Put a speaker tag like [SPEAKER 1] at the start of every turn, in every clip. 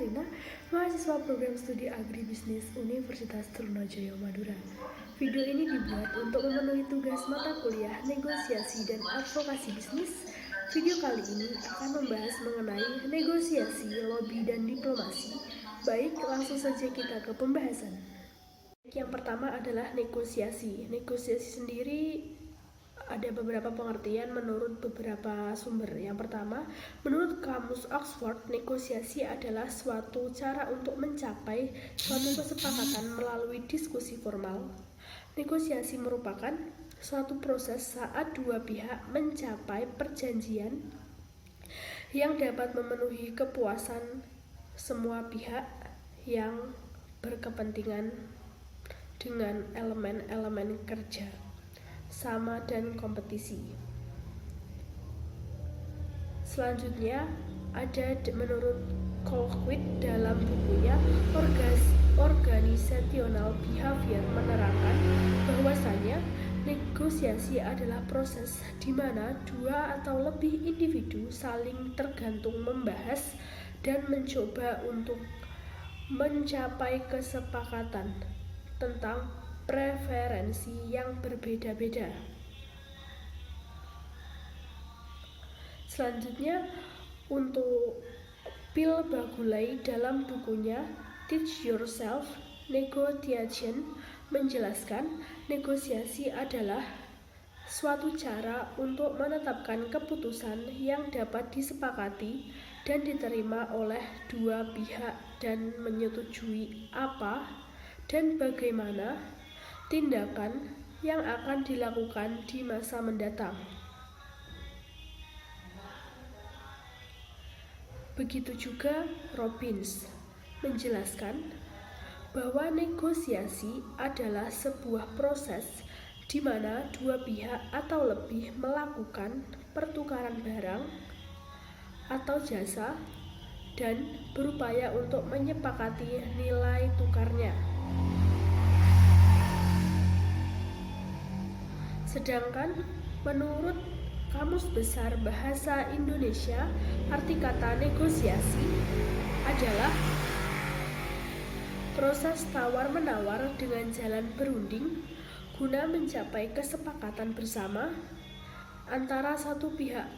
[SPEAKER 1] Sarina, mahasiswa program studi agribisnis Universitas Trunajaya Madura. Video ini dibuat untuk memenuhi tugas mata kuliah negosiasi dan advokasi bisnis. Video kali ini akan membahas mengenai negosiasi, lobby, dan diplomasi. Baik, langsung saja kita ke pembahasan. Yang pertama adalah negosiasi. Negosiasi sendiri ada beberapa pengertian menurut beberapa sumber. Yang pertama, menurut Kamus Oxford, negosiasi adalah suatu cara untuk mencapai suatu kesepakatan melalui diskusi formal. Negosiasi merupakan suatu proses saat dua pihak mencapai perjanjian yang dapat memenuhi kepuasan semua pihak yang berkepentingan dengan elemen-elemen kerja sama dan kompetisi. Selanjutnya ada menurut Colquitt dalam bukunya Organizational Behavior menerangkan bahwasanya negosiasi adalah proses di mana dua atau lebih individu saling tergantung membahas dan mencoba untuk mencapai kesepakatan tentang preferensi yang berbeda-beda. Selanjutnya untuk Bill Bagulay dalam bukunya Teach Yourself Negotiation menjelaskan negosiasi adalah suatu cara untuk menetapkan keputusan yang dapat disepakati dan diterima oleh dua pihak dan menyetujui apa dan bagaimana tindakan yang akan dilakukan di masa mendatang. Begitu juga Robbins menjelaskan bahwa negosiasi adalah sebuah proses di mana dua pihak atau lebih melakukan pertukaran barang atau jasa dan berupaya untuk menyepakati nilai tukarnya. Sedangkan menurut Kamus Besar Bahasa Indonesia, arti kata negosiasi adalah proses tawar-menawar dengan jalan berunding guna mencapai kesepakatan bersama antara satu pihak,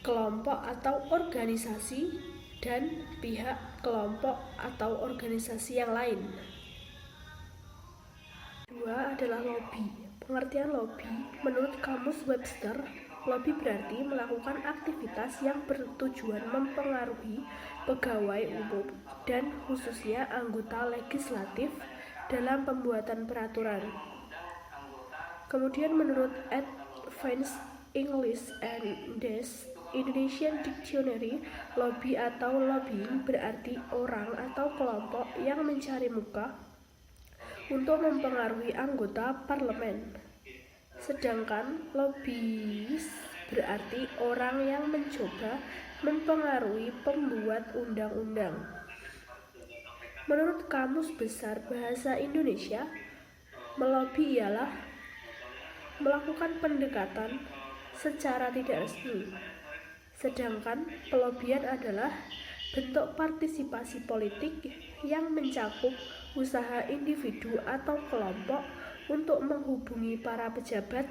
[SPEAKER 1] kelompok atau organisasi, dan pihak, kelompok atau organisasi yang lain. Kedua adalah lobby. Pengertian lobby menurut Kamus Webster, lobby berarti melakukan aktivitas yang bertujuan mempengaruhi pegawai umum dan khususnya anggota legislatif dalam pembuatan peraturan. Kemudian menurut Advanced English and Indonesian Dictionary, lobby atau lobbying berarti orang atau kelompok yang mencari muka untuk mempengaruhi anggota parlemen. Sedangkan lobbyis berarti orang yang mencoba mempengaruhi pembuat undang-undang. Menurut Kamus Besar Bahasa Indonesia, melobi ialah melakukan pendekatan secara tidak resmi. Sedangkan pelobian adalah bentuk partisipasi politik yang mencakup usaha individu atau kelompok untuk menghubungi para pejabat,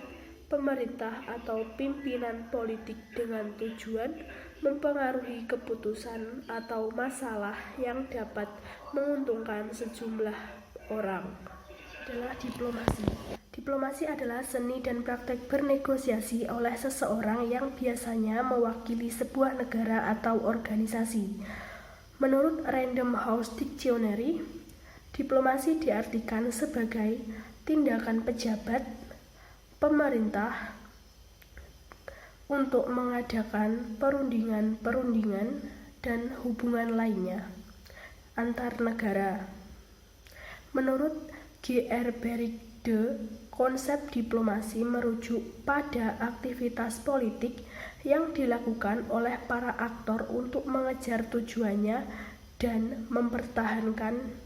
[SPEAKER 1] pemerintah atau pimpinan politik dengan tujuan mempengaruhi keputusan atau masalah yang dapat menguntungkan sejumlah orang. Adalah diplomasi. Diplomasi adalah seni dan praktek bernegosiasi oleh seseorang yang biasanya mewakili sebuah negara atau organisasi. Menurut Random House Dictionary, diplomasi diartikan sebagai tindakan pejabat pemerintah untuk mengadakan perundingan dan hubungan lainnya antar negara. Menurut G.R. Berigde, konsep diplomasi merujuk pada aktivitas politik yang dilakukan oleh para aktor untuk mengejar tujuannya dan mempertahankan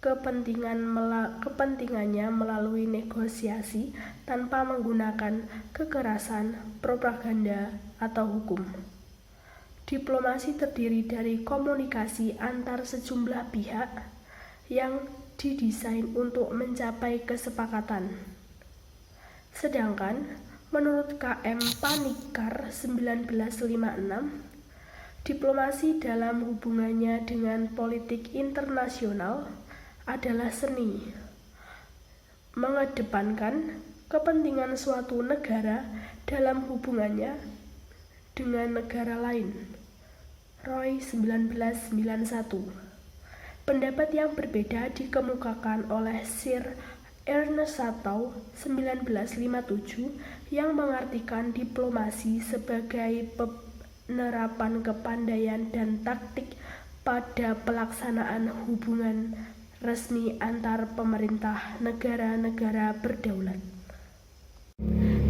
[SPEAKER 1] kepentingannya melalui negosiasi tanpa menggunakan kekerasan, propaganda, atau hukum. Diplomasi terdiri dari komunikasi antar sejumlah pihak yang didesain untuk mencapai kesepakatan. Sedangkan menurut KM Panikar 1956, diplomasi dalam hubungannya dengan politik internasional adalah seni mengedepankan kepentingan suatu negara dalam hubungannya dengan negara lain. Roy 1991. Pendapat yang berbeda dikemukakan oleh Sir Ernest Satow 1957 yang mengartikan diplomasi sebagai penerapan kepandaian dan taktik pada pelaksanaan hubungan resmi antar pemerintah negara-negara berdaulat.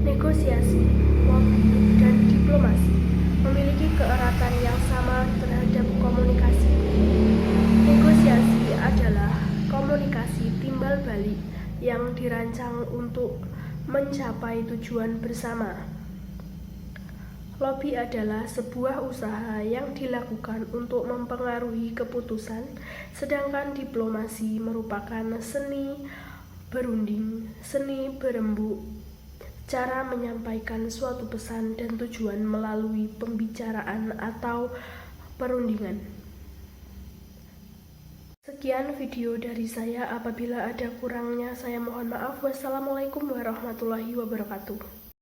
[SPEAKER 1] Negosiasi, lobby, dan diplomasi memiliki keeratan yang sama terhadap komunikasi. Negosiasi adalah komunikasi timbal balik yang dirancang untuk mencapai tujuan bersama. Lobby adalah sebuah usaha yang dilakukan untuk mempengaruhi keputusan, sedangkan diplomasi merupakan seni berunding, seni berembuk, cara menyampaikan suatu pesan dan tujuan melalui pembicaraan atau perundingan. Sekian video dari saya, apabila ada kurangnya saya mohon maaf. Wassalamualaikum warahmatullahi wabarakatuh.